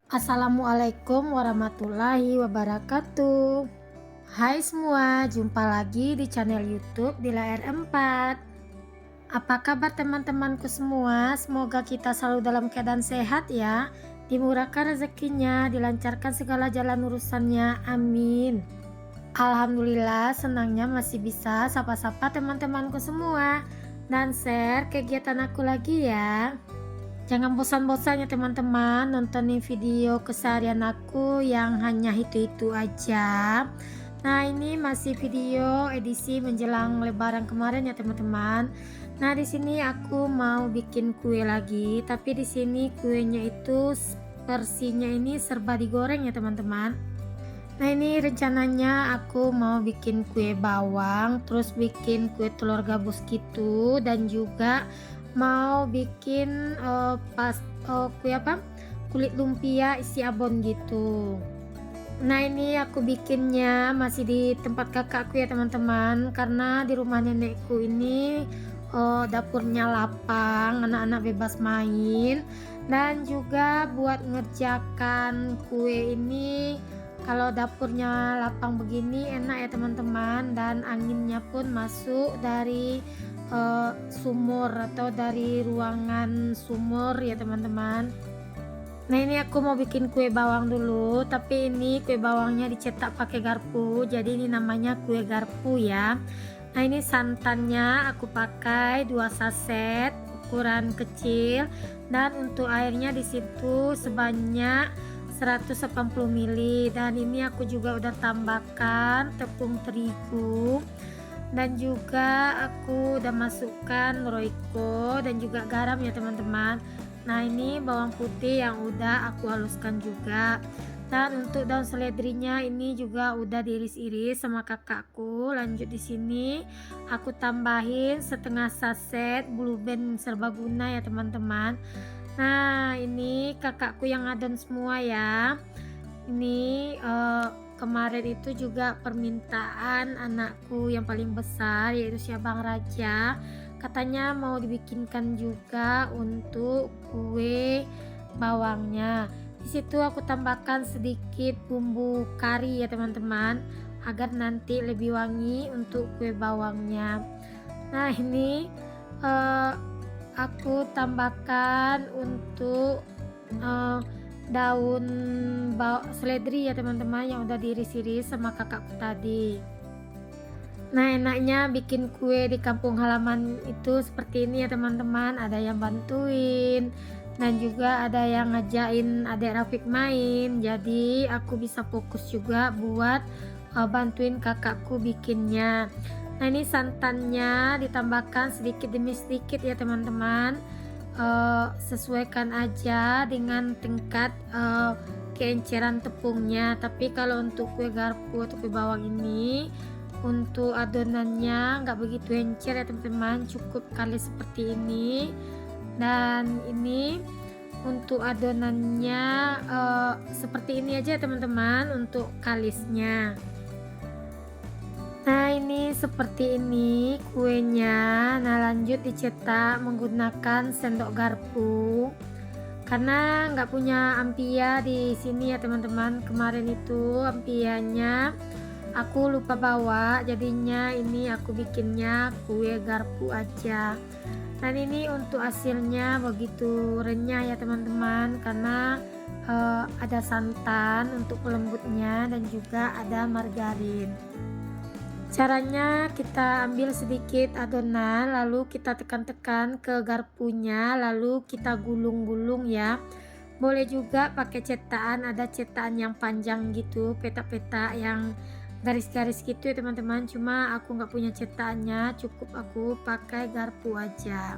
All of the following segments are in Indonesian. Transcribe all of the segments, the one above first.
Assalamualaikum warahmatullahi wabarakatuh. Hai semua, jumpa lagi di channel YouTube di layar 4. Apa kabar teman-temanku semua? Semoga kita selalu dalam keadaan sehat ya. Dimurahkan rezekinya, dilancarkan segala jalan urusannya. Amin. Alhamdulillah, senangnya masih bisa sapa-sapa teman-temanku semua dan share kegiatan aku lagi ya. Jangan bosan-bosan ya teman-teman nontonin video keseharian aku yang hanya itu-itu aja. Nah, ini masih video edisi menjelang lebaran kemarin ya teman-teman. Nah, di sini aku mau bikin kue lagi, tapi di sini kuenya itu versinya ini serba digoreng ya teman-teman. Nah, ini rencananya aku mau bikin kue bawang, terus bikin kue telur gabus gitu, dan juga mau bikin kue apa? Kulit lumpia isi abon gitu. Nah, ini aku bikinnya masih di tempat kakakku ya teman-teman, karena di rumah nenekku ini dapurnya lapang, anak-anak bebas main, dan juga buat ngerjakan kue ini kalau dapurnya lapang begini enak ya teman-teman, dan anginnya pun masuk dari sumur atau dari ruangan sumur ya teman-teman. Nah, ini aku mau bikin kue bawang dulu, tapi ini kue bawangnya dicetak pakai garpu, jadi ini namanya kue garpu ya. Nah, ini santannya aku pakai 2 saset ukuran kecil, dan untuk airnya di situ sebanyak 180 ml, dan ini aku juga udah tambahkan tepung terigu, dan juga aku udah masukkan roiko dan juga garam ya teman-teman. Nah, ini bawang putih yang udah aku haluskan juga, dan untuk daun seledrinya ini juga udah diiris-iris sama kakakku. Lanjut di sini aku tambahin setengah saset blue band serbaguna ya teman-teman. Nah, ini kakakku yang adon semua ya. Ini kemarin itu juga permintaan anakku yang paling besar, yaitu si Abang Raja. Katanya mau dibikinkan juga untuk kue bawangnya. Di situ aku tambahkan sedikit bumbu kari ya teman-teman, agar nanti lebih wangi untuk kue bawangnya. Nah, ini eh, aku tambahkan untuk eh, daun seledri ya teman-teman, yang udah diiris-iris sama kakakku tadi. Nah, enaknya bikin kue di kampung halaman itu seperti ini ya teman-teman, ada yang bantuin dan juga ada yang ngajain adik Rafiq main, jadi aku bisa fokus juga buat bantuin kakakku bikinnya. Nah, ini santannya ditambahkan sedikit demi sedikit ya teman-teman, sesuaikan aja dengan tingkat keenceran tepungnya. Tapi kalau untuk kue garpu atau kue bawang ini, untuk adonannya nggak begitu encer ya teman-teman, cukup kali seperti ini. Dan ini untuk adonannya seperti ini aja ya teman-teman untuk kalisnya. Nah, ini seperti ini kuenya. Nah, lanjut dicetak menggunakan sendok garpu, karena nggak punya ampia di sini ya teman-teman. Kemarin itu ampianya aku lupa bawa, jadinya ini aku bikinnya kue garpu aja. Dan ini untuk hasilnya begitu renyah ya teman-teman, karena ada santan untuk pelembutnya dan juga ada margarin. Caranya kita ambil sedikit adonan, lalu kita tekan-tekan ke garpunya, lalu kita gulung-gulung ya. Boleh juga pakai cetakan, ada cetakan yang panjang gitu, petak-petak yang garis-garis gitu ya teman-teman. Cuma aku nggak punya cetakannya, cukup aku pakai garpu aja.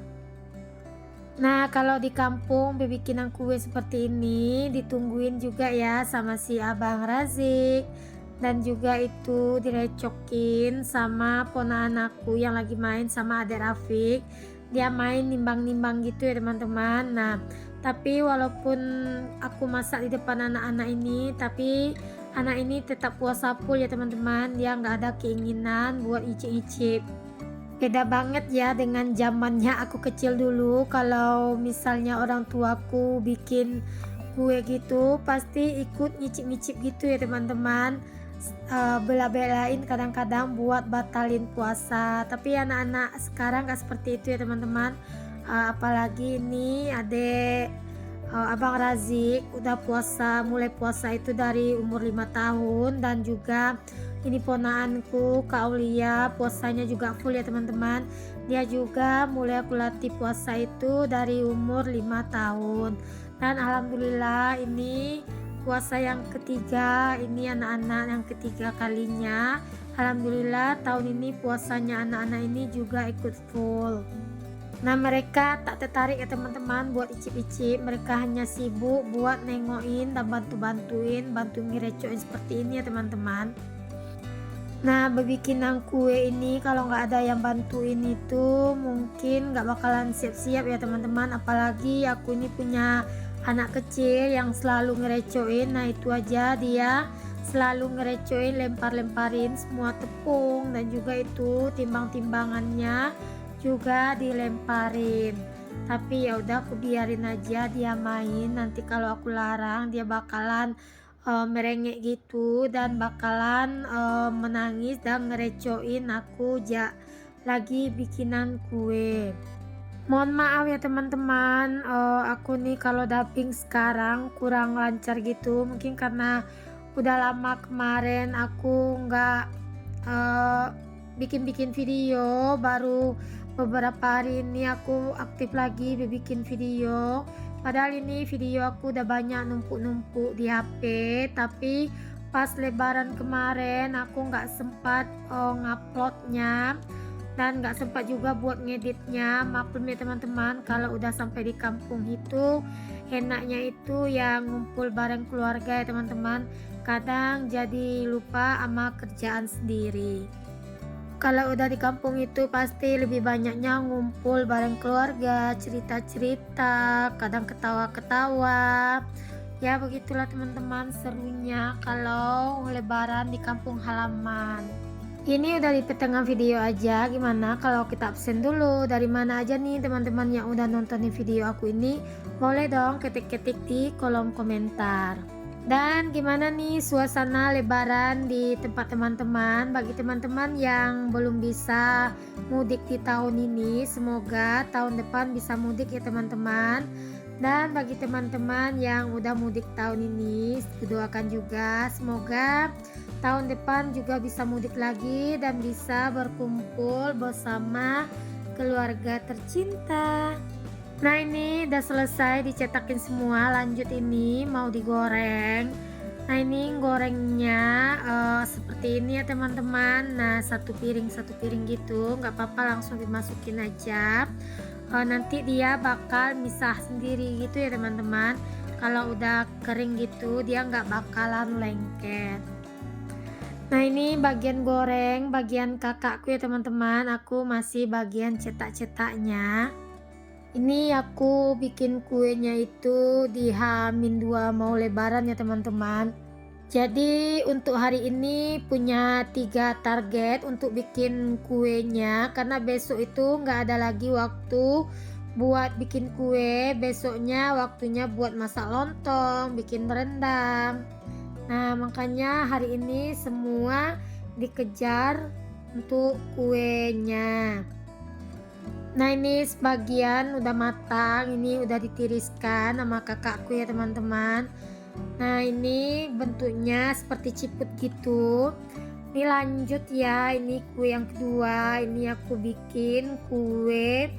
Nah, kalau di kampung bikinan kue seperti ini ditungguin juga ya sama si Abang Razik, dan juga itu direcokin sama ponakan aku yang lagi main sama adik Rafiq. Dia main nimbang-nimbang gitu ya teman-teman. Nah, tapi walaupun aku masak di depan anak-anak ini, tapi anak ini tetap puasa full ya teman-teman. Dia nggak ada keinginan buat icip-icip. Beda banget ya dengan zamannya aku kecil dulu. Kalau misalnya orang tuaku bikin kue gitu pasti ikut nyicip-nyicip gitu ya teman-teman. Bela-belain kadang-kadang buat batalin puasa, tapi anak-anak sekarang gak seperti itu ya teman-teman. Apalagi ini adek Abang Razik udah puasa, mulai puasa itu dari umur 5 tahun, dan juga ini ponaanku Kak Aulia puasanya juga full ya teman-teman. Dia juga mulai aku latih puasa itu dari umur 5 tahun. Dan alhamdulillah ini puasa yang ketiga, ini anak-anak yang ketiga kalinya. Alhamdulillah tahun ini puasanya anak-anak ini juga ikut full. Nah, mereka tak tertarik ya teman-teman buat icip-icip, mereka hanya sibuk buat nengokin dan bantu ngerecokin seperti ini ya teman-teman. Nah, berbikinan kue ini kalau nggak ada yang bantuin itu mungkin nggak bakalan siap-siap ya teman-teman. Apalagi aku ini punya anak kecil yang selalu ngerecokin. Nah, itu aja dia selalu ngerecokin, lempar-lemparin semua tepung, dan juga itu timbang-timbangannya juga dilemparin. Tapi ya udah, aku biarin aja dia main. Nanti kalau aku larang dia bakalan merengek gitu dan bakalan menangis dan ngerecoin aku lagi bikinan kue. Mohon maaf ya teman-teman, aku nih kalau dubbing sekarang kurang lancar gitu, mungkin karena udah lama kemarin aku nggak bikin-bikin video. Baru beberapa hari ini aku aktif lagi bikin video. Padahal ini video aku udah banyak numpuk-numpuk di HP, tapi pas lebaran kemarin aku nggak sempat nguploadnya dan nggak sempat juga buat ngeditnya. Maklum ya teman-teman, kalau udah sampai di kampung itu enaknya itu yang ngumpul bareng keluarga ya teman-teman. Kadang jadi lupa sama kerjaan sendiri. Kalau udah di kampung itu pasti lebih banyaknya ngumpul bareng keluarga, cerita-cerita, kadang ketawa-ketawa. Ya begitulah teman-teman serunya kalau lebaran di kampung halaman. Ini udah di pertengahan video aja, gimana kalau kita absen dulu? Dari mana aja nih teman-teman yang udah nontonin video aku ini? Boleh dong ketik-ketik di kolom komentar. Dan gimana nih suasana lebaran di tempat teman-teman? Bagi teman-teman yang belum bisa mudik di tahun ini, semoga tahun depan bisa mudik ya teman-teman. Dan bagi teman-teman yang udah mudik tahun ini, doakan juga semoga tahun depan juga bisa mudik lagi dan bisa berkumpul bersama keluarga tercinta. Nah, ini udah selesai dicetakin semua, lanjut ini mau digoreng. Nah, ini gorengnya seperti ini ya teman-teman. Nah, satu piring gitu, nggak apa-apa, langsung dimasukin aja. Nanti dia bakal misah sendiri gitu ya teman-teman. Kalau udah kering gitu dia nggak bakalan lengket. Nah, ini bagian goreng, bagian kakakku ya teman-teman. Aku masih bagian cetak-cetaknya. Ini aku bikin kuenya itu di H-2 mau lebaran ya teman-teman. Jadi untuk hari ini punya 3 target untuk bikin kuenya, karena besok itu nggak ada lagi waktu buat bikin kue. Besoknya waktunya buat masak lontong, bikin rendang. Nah, makanya hari ini semua dikejar untuk kuenya. Nah, ini sebagian udah matang, ini udah ditiriskan sama kakakku ya teman-teman. Nah, ini bentuknya seperti ciput gitu. Ini lanjut ya, ini kue yang kedua. Ini aku bikin kue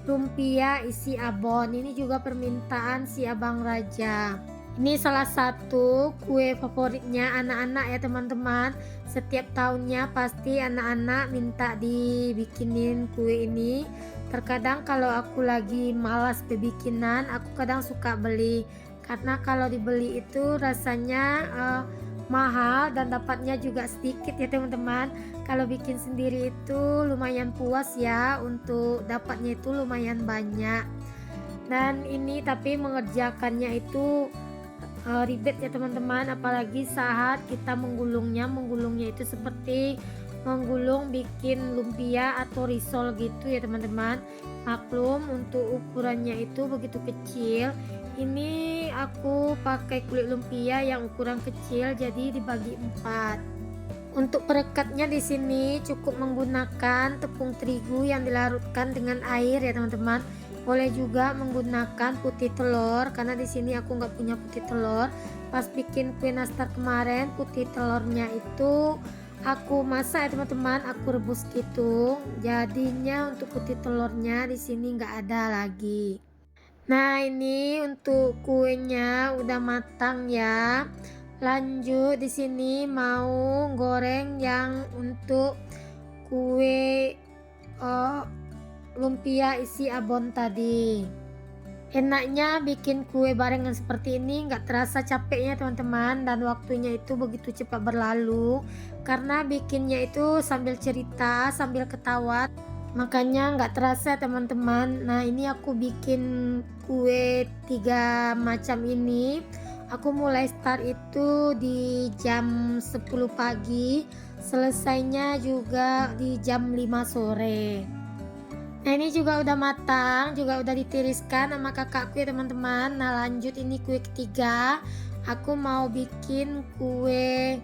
lumpia isi abon. Ini juga permintaan si Abang Raja. Ini salah satu kue favoritnya anak-anak ya teman-teman. Setiap tahunnya pasti anak-anak minta dibikinin kue ini. Terkadang kalau aku lagi malas bebikinan, aku kadang suka beli. Karena kalau dibeli itu rasanya mahal dan dapatnya juga sedikit ya teman-teman. Kalau bikin sendiri itu lumayan puas ya, untuk dapatnya itu lumayan banyak. Dan ini tapi mengerjakannya itu ribet ya teman-teman, apalagi saat kita menggulungnya itu seperti menggulung bikin lumpia atau risol gitu ya teman-teman. Maklum untuk ukurannya itu begitu kecil. Ini aku pakai kulit lumpia yang ukuran kecil, jadi dibagi 4. Untuk perekatnya di sini cukup menggunakan tepung terigu yang dilarutkan dengan air ya teman-teman. Boleh juga menggunakan putih telur, karena di sini aku nggak punya putih telur. Pas bikin kue nastar kemarin, putih telurnya itu aku masak ya teman-teman, aku rebus gitu. Jadinya untuk putih telurnya di sini nggak ada lagi. Nah, ini untuk kuenya udah matang ya. Lanjut di sini mau goreng yang untuk kue lumpia isi abon tadi. Enaknya bikin kue barengan seperti ini nggak terasa capeknya teman-teman, dan waktunya itu begitu cepat berlalu karena bikinnya itu sambil cerita sambil ketawa, makanya nggak terasa teman-teman. Nah, ini aku bikin kue 3 macam ini. Aku mulai start itu di jam 10 pagi, selesainya juga di jam 5 sore. Nah, ini juga udah matang, juga udah ditiriskan sama kakakku ya teman-teman. Nah, lanjut ini kue ketiga. Aku mau bikin kue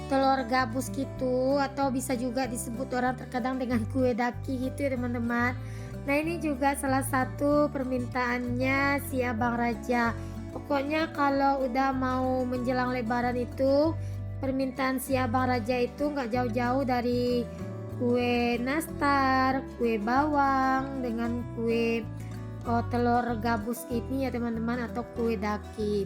telur gabus gitu, atau bisa juga disebut orang terkadang dengan kue daki gitu ya teman-teman. Nah, ini juga salah satu permintaannya si Abang Raja. Pokoknya kalau udah mau menjelang lebaran itu, permintaan si Abang Raja itu nggak jauh-jauh dari kue nastar, kue bawang dengan kue telur gabus ini ya teman-teman, atau kue daki.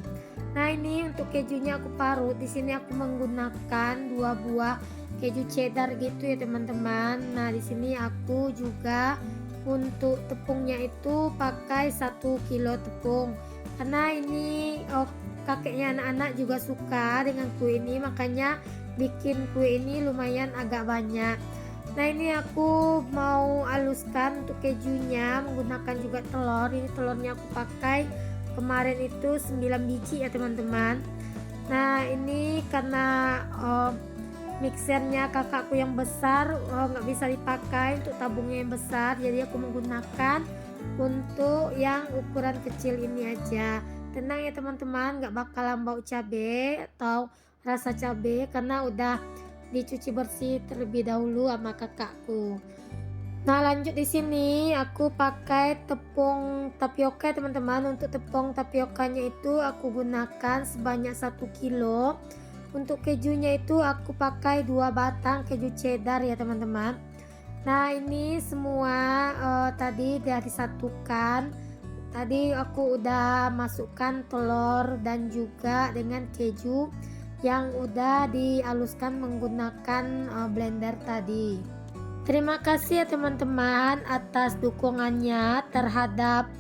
Nah, ini untuk kejunya aku parut. Di sini aku menggunakan 2 buah keju cheddar gitu ya teman-teman. Nah, di sini aku juga untuk tepungnya itu pakai 1 kilo tepung. Karena ini kakeknya anak-anak juga suka dengan kue ini, makanya bikin kue ini lumayan agak banyak. Nah, ini aku mau haluskan untuk kejunya menggunakan juga telur. Ini telurnya aku pakai kemarin itu 9 biji ya teman-teman. Nah, ini karena mixernya kakakku yang besar nggak bisa dipakai untuk tabungnya yang besar, jadi aku menggunakan untuk yang ukuran kecil ini aja. Tenang ya teman-teman, nggak bakalan bau cabai atau rasa cabai karena udah dicuci bersih terlebih dahulu sama kakakku. Nah, lanjut di sini aku pakai tepung tapioka teman-teman. Untuk tepung tapiokanya itu aku gunakan sebanyak 1 kilo. Untuk kejunya itu aku pakai 2 batang keju cheddar ya teman-teman. Nah, ini semua tadi udah disatukan. Tadi aku udah masukkan telur dan juga dengan keju yang udah dihaluskan menggunakan blender tadi. Terima kasih ya teman-teman atas dukungannya terhadap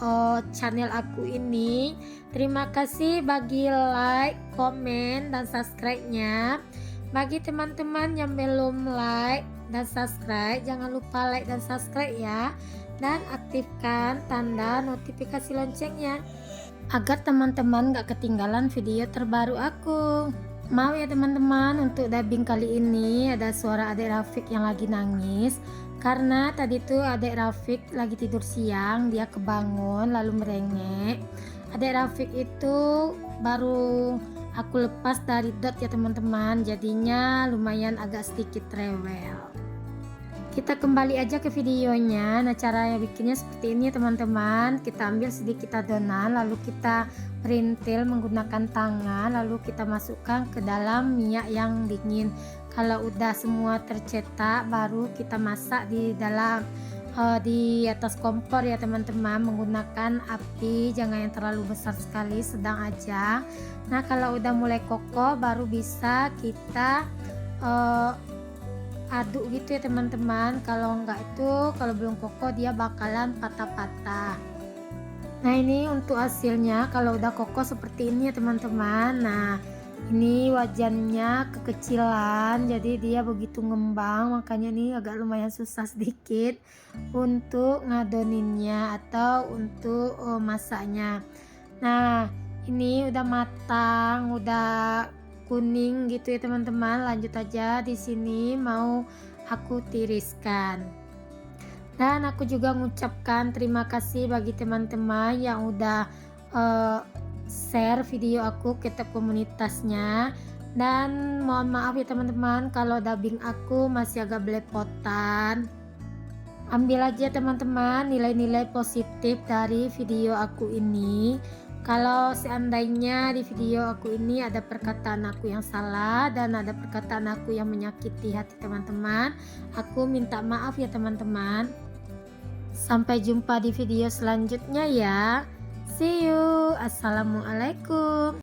channel aku ini. Terima kasih bagi like, komen, dan subscribe-nya. Bagi teman-teman yang belum like dan subscribe, jangan lupa like dan subscribe ya, dan aktifkan tanda notifikasi loncengnya agar teman-teman gak ketinggalan video terbaru aku. Mau ya teman-teman, untuk dubbing kali ini ada suara adik Rafiq yang lagi nangis. Karena tadi tuh adik Rafiq lagi tidur siang, dia kebangun lalu merengek. Adik Rafiq itu baru aku lepas dari dot ya teman-teman, jadinya lumayan agak sedikit rewel. Kita kembali aja ke videonya. Nah, cara bikinnya seperti ini teman-teman. Kita ambil sedikit adonan, lalu kita perintil menggunakan tangan, lalu kita masukkan ke dalam minyak yang dingin. Kalau udah semua tercetak, baru kita masak di dalam di atas kompor ya teman-teman, menggunakan api jangan yang terlalu besar sekali, sedang aja. Nah, kalau udah mulai kokoh baru bisa kita aduk gitu ya teman-teman. Kalau enggak itu, kalau belum kokoh dia bakalan patah-patah. Nah, ini untuk hasilnya kalau udah kokoh seperti ini ya teman-teman. Nah, ini wajannya kekecilan, jadi dia begitu ngembang, makanya ini agak lumayan susah sedikit untuk ngadoninnya atau untuk masaknya. Nah, ini udah matang, udah kuning gitu ya teman-teman. Lanjut aja, di sini mau aku tiriskan. Dan aku juga mengucapkan terima kasih bagi teman-teman yang udah share video aku ke komunitasnya. Dan mohon maaf ya teman-teman kalau dubbing aku masih agak belepotan. Ambil aja teman-teman nilai-nilai positif dari video aku ini. Kalau seandainya di video aku ini ada perkataan aku yang salah dan ada perkataan aku yang menyakiti hati teman-teman, aku minta maaf ya teman-teman. Sampai jumpa di video selanjutnya ya. See you. Assalamualaikum.